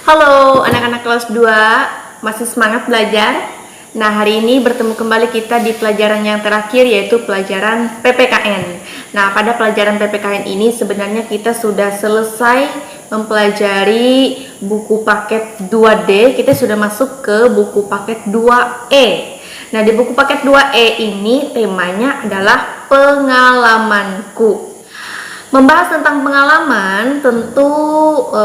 Halo anak-anak kelas 2, masih semangat belajar? Nah, hari ini bertemu kembali kita di pelajaran yang terakhir, yaitu pelajaran PPKN. Nah, pada pelajaran PPKN ini sebenarnya kita sudah selesai mempelajari buku paket 2D. Kita sudah masuk ke buku paket 2E. Nah, di buku paket 2E ini temanya adalah pengalamanku. Membahas tentang pengalaman, tentu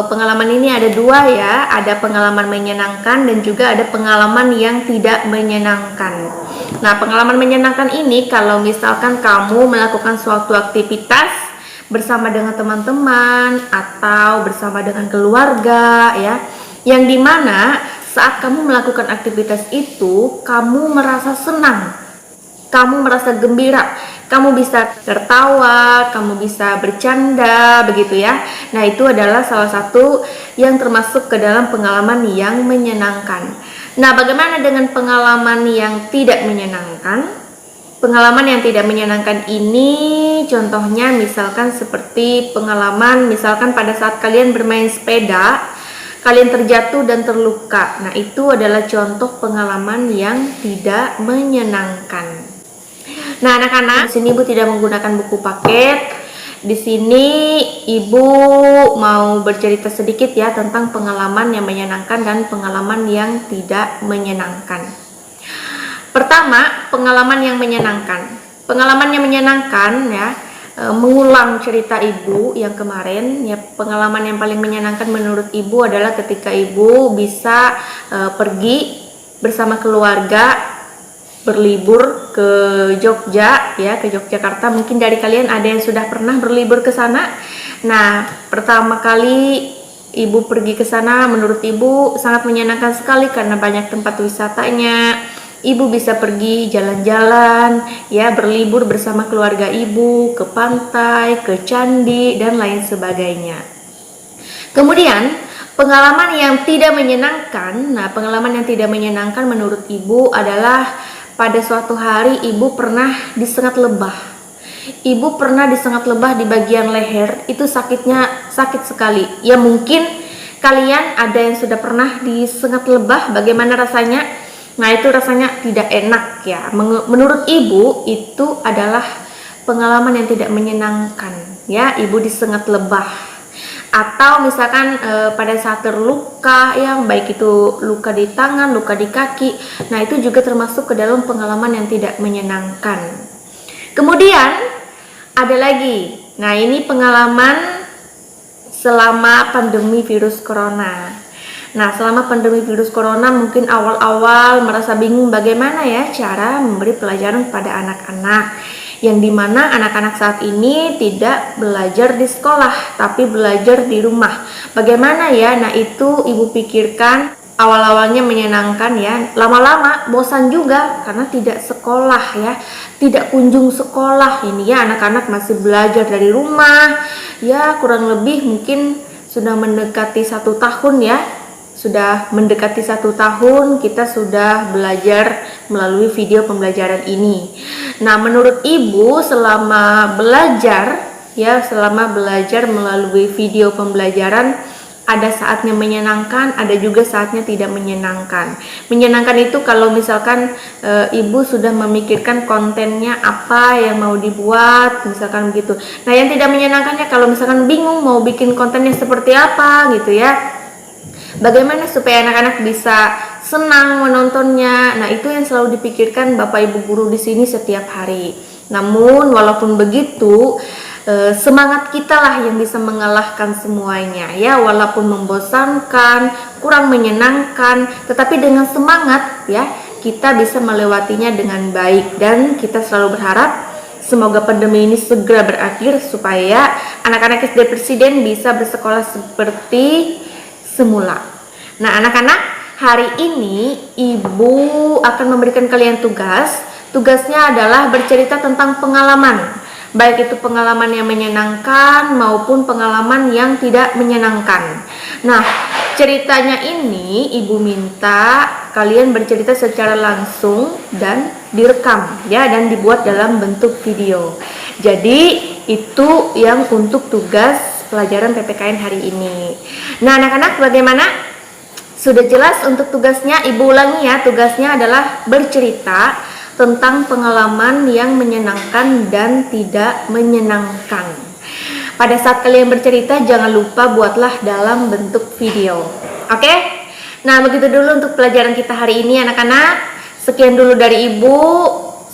pengalaman ini ada dua ya, ada pengalaman menyenangkan dan juga ada pengalaman yang tidak menyenangkan. Nah, pengalaman menyenangkan ini kalau misalkan kamu melakukan suatu aktivitas bersama dengan teman-teman atau bersama dengan keluarga ya, yang dimana saat kamu melakukan aktivitas itu kamu merasa senang, kamu merasa gembira, kamu bisa tertawa, kamu bisa bercanda, begitu ya. Nah, itu adalah salah satu yang termasuk ke dalam pengalaman yang menyenangkan. Nah, bagaimana dengan pengalaman yang tidak menyenangkan? Pengalaman yang tidak menyenangkan ini contohnya misalkan seperti pengalaman misalkan pada saat kalian bermain sepeda, kalian terjatuh dan terluka. Nah, itu adalah contoh pengalaman yang tidak menyenangkan. Nah, anak-anak, di sini Ibu tidak menggunakan buku paket. Di sini Ibu mau bercerita sedikit ya tentang pengalaman yang menyenangkan dan pengalaman yang tidak menyenangkan. Pertama, pengalaman yang menyenangkan. Pengalaman yang menyenangkan ya, mengulang cerita Ibu yang kemarin ya, pengalaman yang paling menyenangkan menurut Ibu adalah ketika Ibu bisa pergi bersama keluarga berlibur ke Jogja ya, ke Yogyakarta. Mungkin dari kalian ada yang sudah pernah berlibur ke sana. Nah, pertama kali Ibu pergi ke sana menurut Ibu sangat menyenangkan sekali karena banyak tempat wisatanya. Ibu bisa pergi jalan-jalan ya, berlibur bersama keluarga Ibu ke pantai, ke candi dan lain sebagainya. Kemudian pengalaman yang tidak menyenangkan. Nah, pengalaman yang tidak menyenangkan menurut Ibu adalah pada suatu hari Ibu pernah disengat lebah. Ibu pernah disengat lebah di bagian leher. Itu sakitnya sakit sekali. Ya, mungkin kalian ada yang sudah pernah disengat lebah. Bagaimana rasanya? Nah, itu rasanya tidak enak ya. Menurut Ibu itu adalah pengalaman yang tidak menyenangkan ya, Ibu disengat lebah. Atau misalkan pada saat terluka ya, baik itu luka di tangan, luka di kaki. Nah, itu juga termasuk ke dalam pengalaman yang tidak menyenangkan. Kemudian ada lagi. Nah, ini pengalaman selama pandemi virus corona. Nah, selama pandemi virus corona mungkin awal-awal merasa bingung bagaimana ya cara memberi pelajaran kepada anak-anak, yang dimana anak-anak saat ini tidak belajar di sekolah tapi belajar di rumah. Bagaimana ya? Nah, itu Ibu pikirkan awal-awalnya menyenangkan ya, lama-lama bosan juga karena tidak sekolah ya, tidak kunjung sekolah. Ini ya, anak-anak masih belajar dari rumah ya, kurang lebih mungkin sudah mendekati 1 tahun ya. Sudah mendekati 1 tahun kita sudah belajar melalui video pembelajaran ini. Nah, menurut Ibu selama belajar melalui video pembelajaran, ada saatnya menyenangkan, ada juga saatnya tidak menyenangkan. Menyenangkan itu kalau misalkan Ibu sudah memikirkan kontennya apa yang mau dibuat, misalkan begitu. Nah, yang tidak menyenangkannya kalau misalkan bingung mau bikin kontennya seperti apa gitu ya. Bagaimana supaya anak-anak bisa senang menontonnya? Nah, itu yang selalu dipikirkan Bapak Ibu guru di sini setiap hari. Namun, walaupun begitu, semangat kita lah yang bisa mengalahkan semuanya ya, walaupun membosankan, kurang menyenangkan, tetapi dengan semangat ya, kita bisa melewatinya dengan baik. Dan kita selalu berharap semoga pandemi ini segera berakhir supaya anak-anak SD Presiden bisa bersekolah seperti semula. Nah, anak-anak, hari ini Ibu akan memberikan kalian tugas. Tugasnya adalah bercerita tentang pengalaman, baik itu pengalaman yang menyenangkan maupun pengalaman yang tidak menyenangkan. Nah, ceritanya ini Ibu minta kalian bercerita secara langsung dan direkam ya, dan dibuat dalam bentuk video. Jadi itu yang untuk tugas pelajaran PPKN hari ini. Nah, anak-anak, bagaimana? Sudah jelas untuk tugasnya, Ibu ulangi ya. Tugasnya adalah bercerita tentang pengalaman yang menyenangkan dan tidak menyenangkan. Pada saat kalian bercerita, jangan lupa buatlah dalam bentuk video. Oke? Nah, begitu dulu untuk pelajaran kita hari ini anak-anak. Sekian dulu dari Ibu.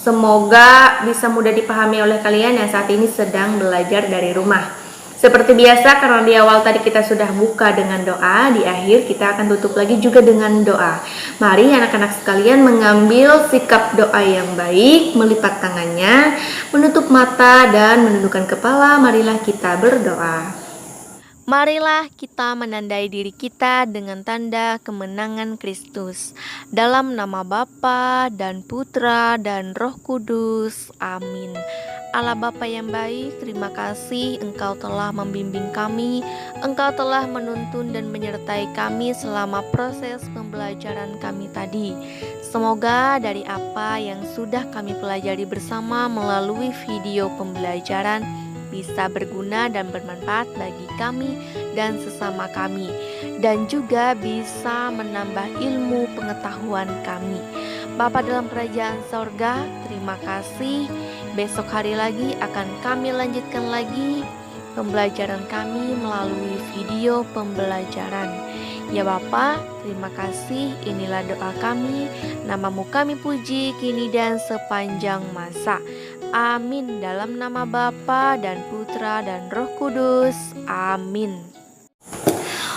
Semoga bisa mudah dipahami oleh kalian yang saat ini sedang belajar dari rumah. Seperti biasa, karena di awal tadi kita sudah buka dengan doa, di akhir kita akan tutup lagi juga dengan doa. Mari anak-anak sekalian mengambil sikap doa yang baik, melipat tangannya, menutup mata dan menundukkan kepala. Marilah kita berdoa. Marilah kita menandai diri kita dengan tanda kemenangan Kristus. Dalam nama Bapa dan Putra dan Roh Kudus. Amin. Allah Bapa yang baik, terima kasih Engkau telah membimbing kami, Engkau telah menuntun dan menyertai kami selama proses pembelajaran kami tadi. Semoga dari apa yang sudah kami pelajari bersama melalui video pembelajaran bisa berguna dan bermanfaat bagi kami dan sesama kami, dan juga bisa menambah ilmu pengetahuan kami. Bapa dalam kerajaan sorga, terima kasih. Besok hari lagi akan kami lanjutkan lagi pembelajaran kami melalui video pembelajaran. Ya Bapa, terima kasih. Inilah doa kami. Namamu kami puji kini dan sepanjang masa. Amin. Dalam nama Bapa dan Putra dan Roh Kudus. Amin.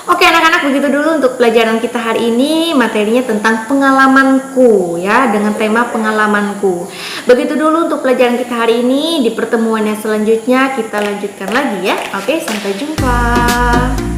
Oke anak-anak, begitu dulu untuk pelajaran kita hari ini. Materinya tentang pengalamanku ya, dengan tema pengalamanku. Begitu dulu untuk pelajaran kita hari ini. Di pertemuan yang selanjutnya kita lanjutkan lagi ya. Oke, sampai jumpa.